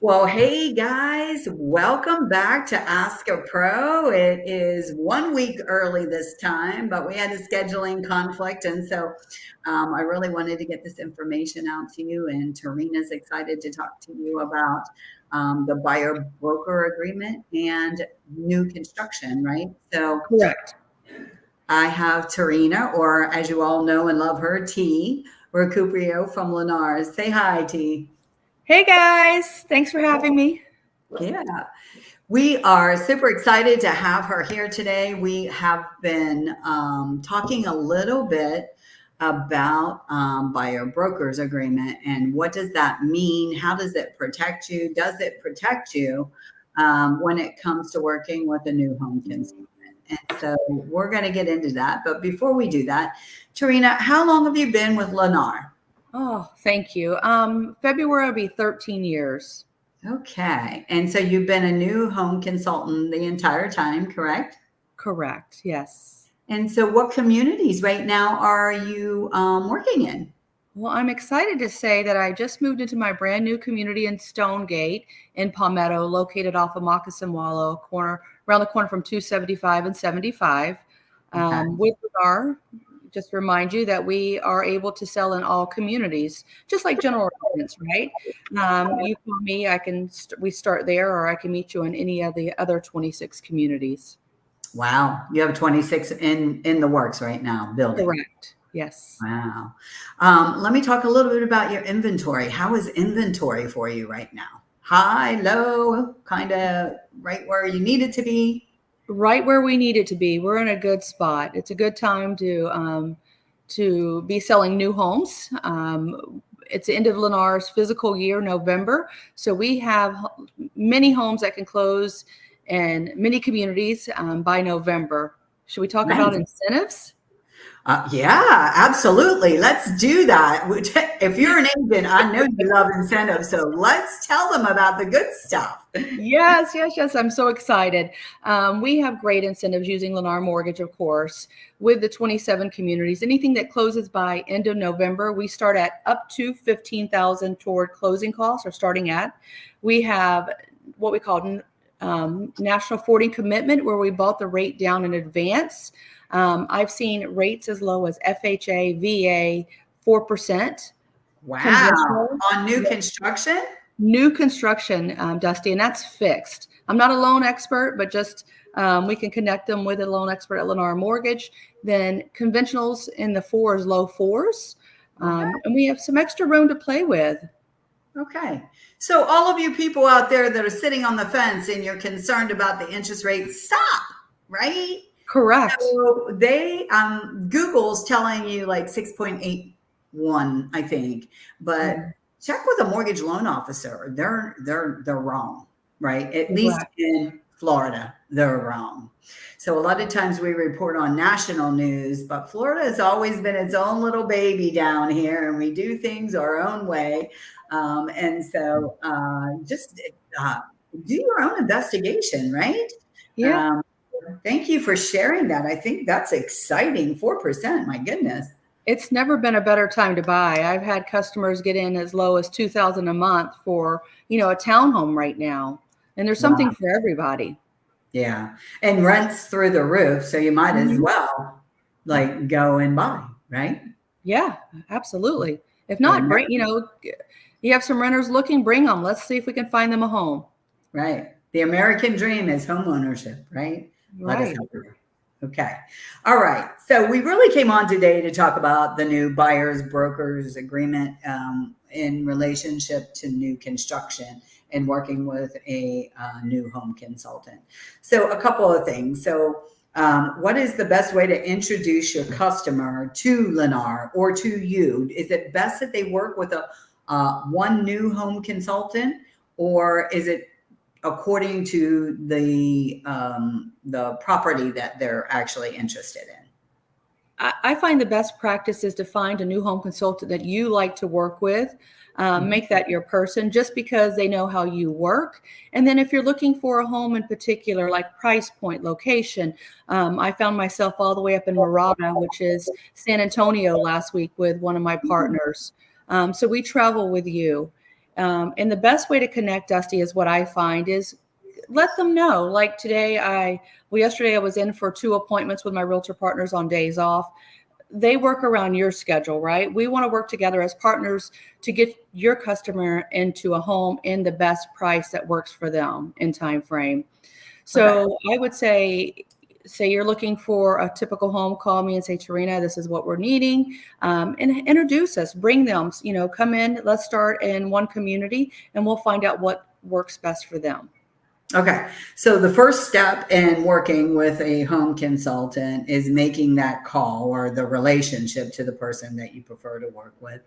Well, hey guys, welcome back to Ask a Pro. It is 1 week early this time, but we had a scheduling conflict. And so I really wanted to get this information out to you. And Terena's excited to talk to you about the buyer broker agreement and new construction, right? So Correct. I have Terena, or as you all know and love her, T. Recupero from LENNAR. Say hi, T. Hey guys, thanks for having me. Yeah. We are super excited to have her here today. We have been talking a little bit about buyer brokers agreement and what does that mean? How does it protect you? Does it protect you when it comes to working with a new home consultant? And so we're going to get into that. But before we do that, Terena, how long have you been with LENNAR? Oh, thank you. February will be 13 years. Okay. And so you've been a new home consultant the entire time, correct? Correct. Yes. And so what communities right now are you working in? Well, I'm excited to say that I just moved into my brand new community in Stonegate in Palmetto, located off of Moccasin Wallow, around the corner from 275 and 75. Okay. With our, just remind you that we are able to sell in all communities, just like general residence, right? You call me, we start there, or I can meet you in any of the other 26 communities. Wow. You have 26 in the works right now, building. Correct. Yes. Wow. Let me talk a little bit about your inventory. How is inventory for you right now? High, low, kind of right where you need it to be? Right where we need it to be. We're in a good spot. It's a good time to be selling new homes. It's the end of Lennar's physical year, November. So we have many homes that can close in many communities by November. Should we talk about incentives? Yeah, absolutely. Let's do that. If you're an agent, I know you love incentives. So let's tell them about the good stuff. Yes. I'm so excited. We have great incentives using LENNAR Mortgage, of course, with the 27 communities. Anything that closes by end of November, we start at up to $15,000 toward closing costs, or starting at. We have what we call national forwarding commitment, where we bought the rate down in advance. I've seen rates as low as FHA, VA, 4%. Wow. On new construction? New construction, Dusty, and that's fixed. I'm not a loan expert, but just we can connect them with a loan expert at LENNAR Mortgage. Then conventionals in the fours, low fours. And we have some extra room to play with. Okay. So all of you people out there that are sitting on the fence and you're concerned about the interest rate, stop, right? Correct. So they, Google's telling you like 6.81, I think, but check with a mortgage loan officer. They're wrong, right? At least in Florida, they're wrong. So a lot of times we report on national news, but Florida has always been its own little baby down here, and we do things our own way. And so just do your own investigation, right? Yeah. Thank you for sharing that. I think that's exciting. 4%, my goodness. It's never been a better time to buy. I've had customers get in as low as $2,000 a month for, a townhome right now. And there's something for everybody. Yeah. And rent's through the roof. So you might as well like go and buy, right? Yeah, absolutely. If not, bring, you have some renters looking, bring them. Let's see if we can find them a home. Right. The American dream is home ownership, right? Let us help you. Okay. All right. So we really came on today to talk about the new buyers brokers agreement in relationship to new construction and working with a new home consultant. So a couple of things. So what is the best way to introduce your customer to LENNAR or to you? Is it best that they work with one new home consultant, or is it according to the property that they're actually interested in? I find the best practice is to find a new home consultant that you like to work with. Make that your person, just because they know how you work. And then if you're looking for a home in particular, like price point, location, I found myself all the way up in Mirada, which is San Antonio, last week with one of my partners. So we travel with you. And the best way to connect, Dusty, is what I find is let them know. Like today, yesterday I was in for 2 appointments with my realtor partners on days off. They work around your schedule, right? We want to work together as partners to get your customer into a home in the best price that works for them in time frame. So I would say you're looking for a typical home, call me and say, Terenia, this is what we're needing, and introduce us, bring them, come in, let's start in one community and we'll find out what works best for them. Okay. So the first step in working with a home consultant is making that call or the relationship to the person that you prefer to work with.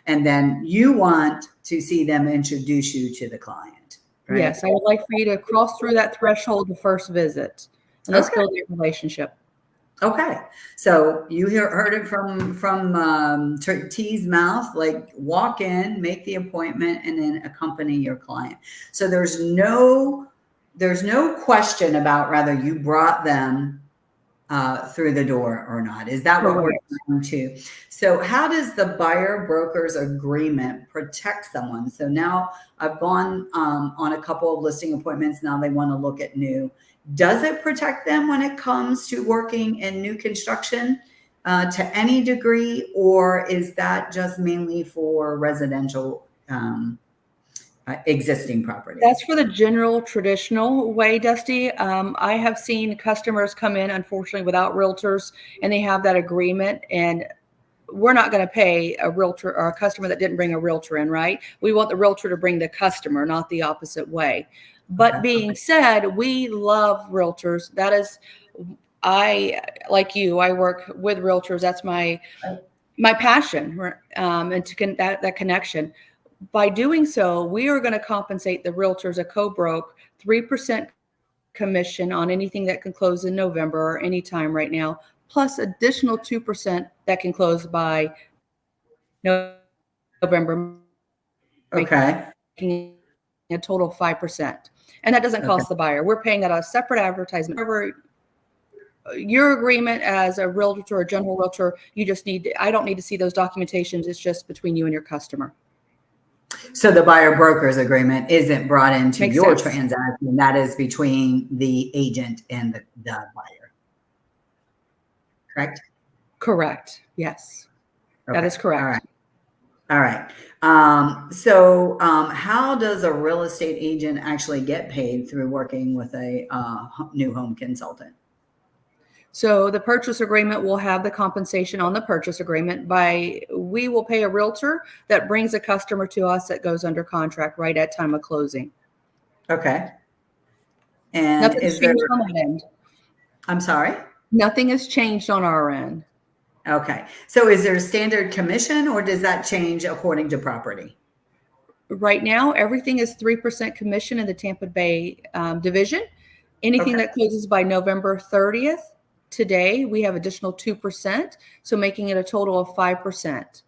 And then you want to see them introduce you to the client, right? Yes. I would like for you to cross through that threshold the first visit and let's build a relationship. Okay. So you heard it from T's mouth, like walk in, make the appointment, and then accompany your client. So there's no question about whether you brought them through the door or not. Is that what we're trying to? So how does the buyer broker's agreement protect someone? So now I've gone on a couple of listing appointments. Now they want to look at new. Does it protect them when it comes to working in new construction to any degree, or is that just mainly for residential existing property? That's for the general traditional way, Dusty. I have seen customers come in, unfortunately, without realtors, and they have that agreement, and we're not going to pay a realtor or a customer that didn't bring a realtor in, right? We want the realtor to bring the customer, not the opposite way. But being said, we love realtors. That is, like you, I work with realtors. That's my passion, and to that connection. By doing so, we are going to compensate the realtors, a co-broke, 3% commission on anything that can close in November or anytime right now, plus additional 2% that can close by November. Okay. Making a total of 5%. And that doesn't cost the buyer. We're paying that a separate advertisement. Your agreement as a realtor or general realtor, I don't need to see those documentations. It's just between you and your customer. So the buyer broker's agreement isn't brought into your transaction. That is between the agent and the buyer. Correct? Correct. Yes. That is correct. All right. How does a real estate agent actually get paid through working with a new home consultant? So the purchase agreement will have the compensation on the purchase agreement. We will pay a realtor that brings a customer to us that goes under contract right at time of closing. Okay. And nothing's changed on that end. I'm sorry? Nothing has changed on our end. Okay. So is there a standard commission or does that change according to property? Right now, everything is 3% commission in the Tampa Bay division. Anything that closes by November 30th, today, we have additional 2%. So making it a total of 5%.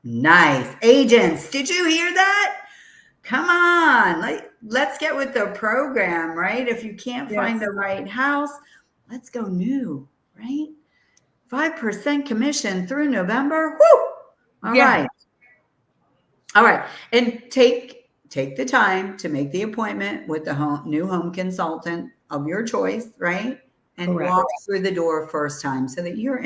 Nice. Agents, did you hear that? Come on. Let's get with the program, right? If you can't find the right house, let's go new, right? 5% commission through November. Woo! All right. All right. And take the time to make the appointment with the new home consultant of your choice, right? And walk through the door first time so that you're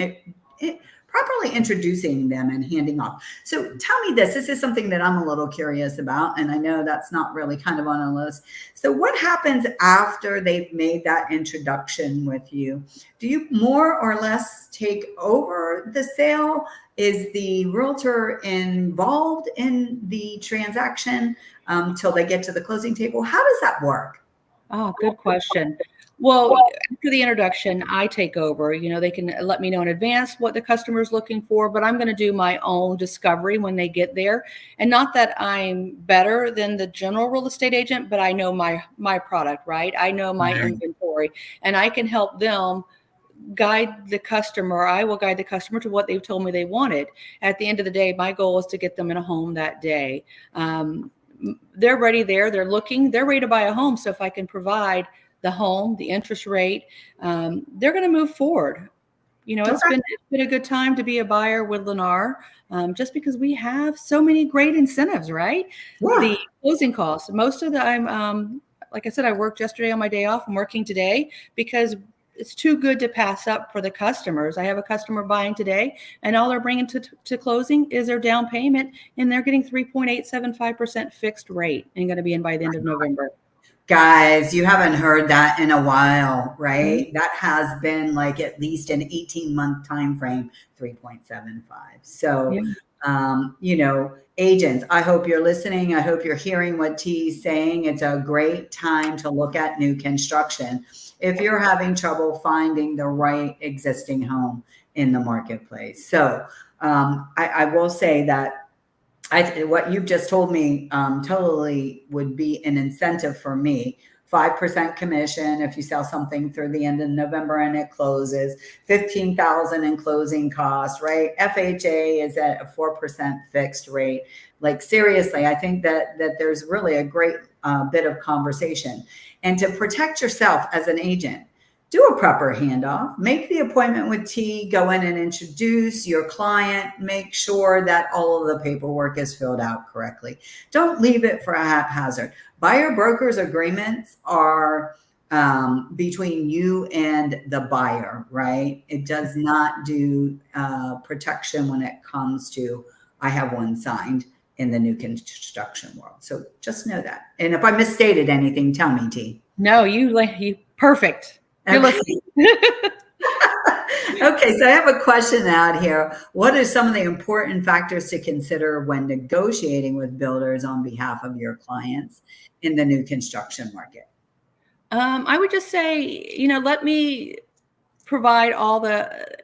properly introducing them and handing off. So tell me this is something that I'm a little curious about, and I know that's not really kind of on a list. So what happens after they've made that introduction with you? Do you more or less take over the sale? Is the realtor involved in the transaction till they get to the closing table? How does that work? Oh, good question. Well, after the introduction, I take over. They can let me know in advance what the customer is looking for, but I'm going to do my own discovery when they get there. And not that I'm better than the general real estate agent, but I know my product, right? I know my inventory, and I can help them guide the customer. I will guide the customer to what they've told me they wanted. At the end of the day, my goal is to get them in a home that day. They're ready there. They're looking. They're ready to buy a home. So if I can provide the home, the interest rate, they're going to move forward. It's been a good time to be a buyer with Lennar, just because we have so many great incentives, right? Yeah. The closing costs. Most of the I'm like I said, I worked yesterday on my day off. I'm working today because it's too good to pass up for the customers. I have a customer buying today, and all they're bringing to closing is their down payment, and they're getting 3.875% fixed rate, and going to be in by the end of November. Guys, you haven't heard that in a while, right? That has been like at least an 18-month time frame, 3.75. So, agents, I hope you're listening. I hope you're hearing what T's saying. It's a great time to look at new construction if you're having trouble finding the right existing home in the marketplace. So, I will say that what you've just told me totally would be an incentive for me. 5% commission if you sell something through the end of November and it closes. 15,000 in closing costs, right? FHA is at a 4% fixed rate. Like seriously, I think that there's really a great bit of conversation. And to protect yourself as an agent, do a proper handoff, make the appointment with T, go in and introduce your client, make sure that all of the paperwork is filled out correctly. Don't leave it for a haphazard. Buyer brokers agreements are between you and the buyer, right? It does not do protection when it comes to, I have one signed in the new construction world. So just know that. And if I misstated anything, tell me, T. No, you perfect. You're listening. Okay, so I have a question out here. What are some of the important factors to consider when negotiating with builders on behalf of your clients in the new construction market? I would just say, let me provide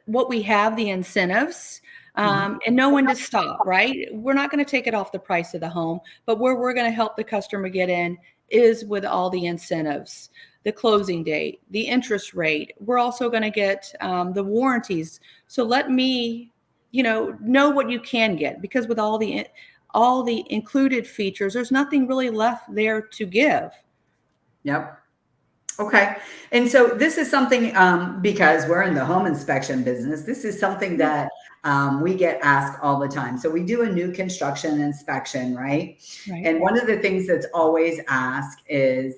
what we have, the incentives, and know when to stop, right? We're not going to take it off the price of the home, but where we're going to help the customer get in is with all the incentives, the closing date, the interest rate. We're also going to get the warranties. So let me, know what you can get, because with all the included features, there's nothing really left there to give. Yep. Okay. And so this is something, because we're in the home inspection business, this is something that we get asked all the time. So we do a new construction inspection, right? And one of the things that's always asked is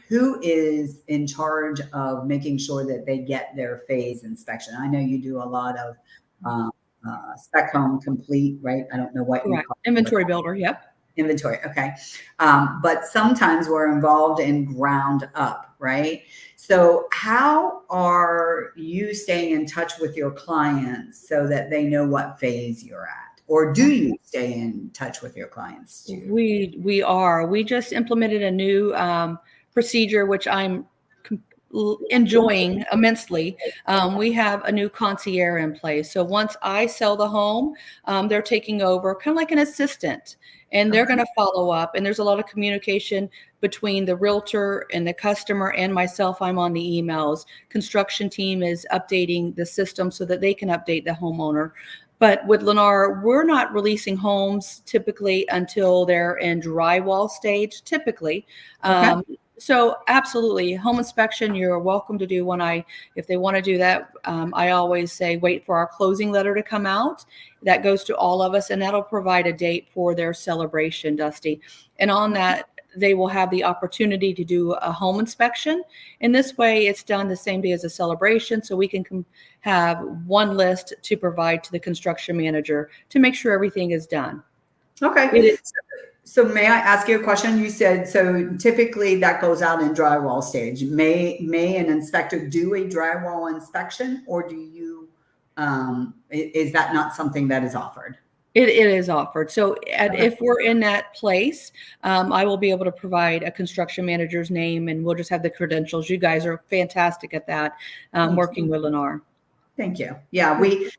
who is in charge of making sure that they get their phase inspection? I know you do a lot of spec home complete, right? I don't know what you call it. Inventory builder. Yep. Inventory. Okay. But sometimes we're involved in ground up, right? So how are you staying in touch with your clients so that they know what phase you're at? Or do you stay in touch with your clients too? We are. We just implemented a new procedure, which I'm enjoying immensely. We have a new concierge in place. So once I sell the home, they're taking over kind of like an assistant, and they're going to follow up. And there's a lot of communication between the realtor and the customer and myself. I'm on the emails. Construction team is updating the system so that they can update the homeowner. But with Lennar, we're not releasing homes typically until they're in drywall stage, typically. So absolutely, home inspection, you're welcome to do one. If they want to do that, I always say, wait for our closing letter to come out. That goes to all of us, and that'll provide a date for their celebration, Dusty. And on that, they will have the opportunity to do a home inspection. In this way, it's done the same day as a celebration, so we can have one list to provide to the construction manager to make sure everything is done. Okay. So may I ask you a question? You said, so typically that goes out in drywall stage. May an inspector do a drywall inspection, or do you, is that not something that is offered? It is offered. So if we're in that place, I will be able to provide a construction manager's name, and we'll just have the credentials. You guys are fantastic at that, working with Lennar. Thank you. Yeah, we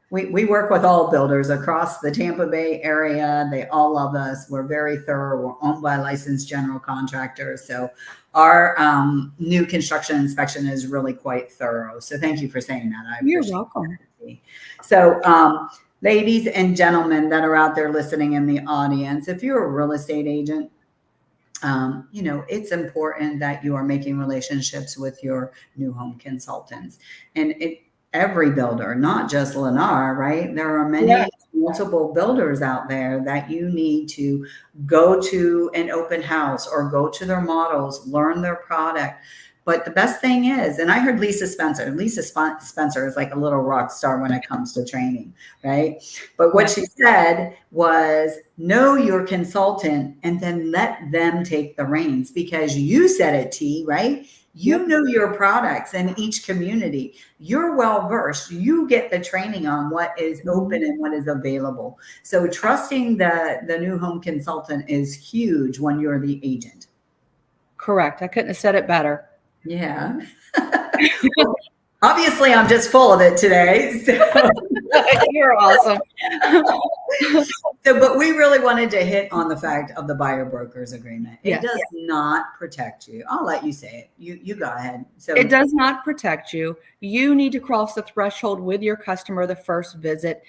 work with all builders across the Tampa Bay area. They all love us. We're very thorough. We're owned by licensed general contractors. So our new construction inspection is really quite thorough. So thank you for saying that. You're welcome. So ladies and gentlemen that are out there listening in the audience, if you're a real estate agent, it's important that you are making relationships with your new home consultants. And every builder, not just Lennar, right? There are many multiple builders out there that you need to go to an open house or go to their models, learn their product. But the best thing is, and I heard Lisa Spencer is like a little rock star when it comes to training, right? But what she said was know your consultant and then let them take the reins, because you said it, T, right? You know your products in each community. You're well versed. You get the training on what is open and what is available. So trusting the new home consultant is huge when you're the agent. Correct. I couldn't have said it better. Yeah. Well, obviously, I'm just full of it today. So. You're awesome. So, but we really wanted to hit on the fact of the buyer brokers agreement. It does not protect you. I'll let you say it. You go ahead. So it does not protect you. You need to cross the threshold with your customer the first visit.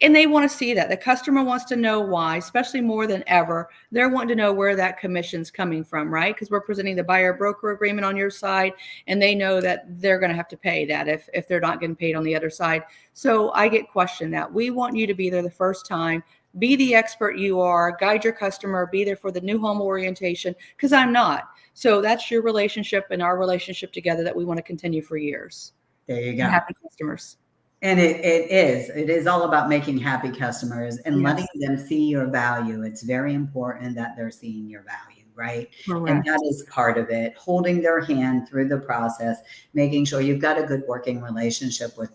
And they want to see that. The customer wants to know why, especially more than ever. They're wanting to know where that commission's coming from, right? Because we're presenting the buyer broker agreement on your side, and they know that they're going to have to pay that if they're not getting paid on the other side. So I get questioned that. We want you to be there the first time, be the expert you are, guide your customer, be there for the new home orientation, because I'm not. So that's your relationship and our relationship together that we want to continue for years. There you go. Happy customers. And it is all about making happy customers and letting them see your value. It's very important that they're seeing your value, right? Correct. And that is part of it, holding their hand through the process, making sure you've got a good working relationship with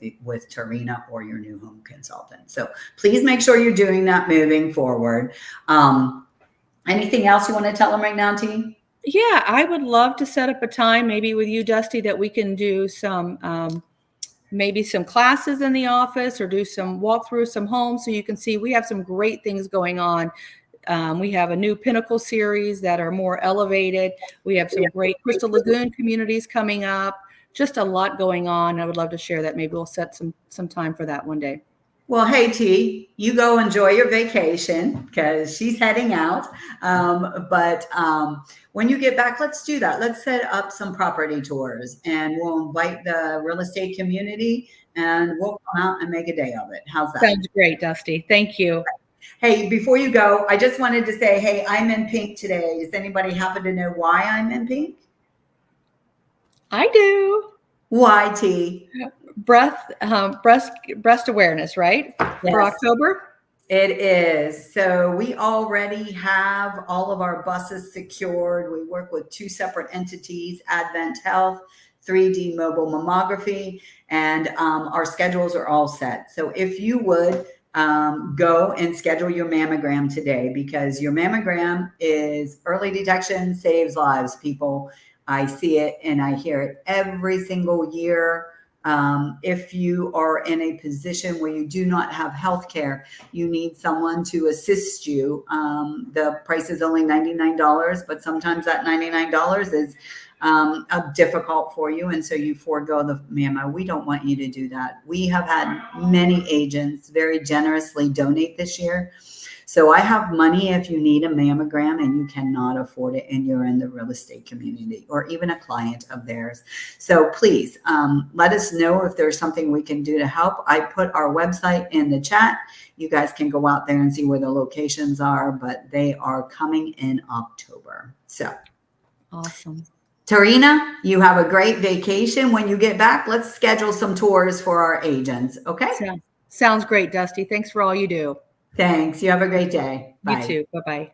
Terenia or your new home consultant. So please make sure you're doing that moving forward. Anything else you want to tell them right now, T? Yeah, I would love to set up a time, maybe with you, Dusty, that we can do some maybe some classes in the office or do some walk through some homes so you can see we have some great things going on. We have a new Pinnacle series that are more elevated. We have some great Crystal Lagoon communities coming up. Just a lot going on. I would love to share that. Maybe we'll set some time for that one day. Well, hey, T, you go enjoy your vacation because she's heading out. But when you get back, let's do that. Let's set up some property tours and we'll invite the real estate community and we'll come out and make a day of it. How's that? Sounds great, Dusty. Thank you. Hey, before you go, I just wanted to say, hey, I'm in pink today. Does anybody happen to know why I'm in pink? I do. Why, T? Breast awareness, right? Yes. For October? It is. So we already have all of our buses secured. We work with 2 separate entities, Advent Health, 3D mobile mammography, and our schedules are all set. So if you would go and schedule your mammogram today, because your mammogram is early detection, saves lives, people. I see it and I hear it every single year. If you are in a position where you do not have health care, you need someone to assist you. The price is only $99, but sometimes that $99 is difficult for you. And so you forego the mammo. We don't want you to do that. We have had many agents very generously donate this year. So I have money if you need a mammogram and you cannot afford it and you're in the real estate community or even a client of theirs. So please let us know if there's something we can do to help. I put our website in the chat. You guys can go out there and see where the locations are, but they are coming in October. So awesome. Terenia, you have a great vacation. When you get back, let's schedule some tours for our agents. Okay. Sounds great, Dusty. Thanks for all you do. Thanks. You have a great day. Bye. You too. Bye-bye.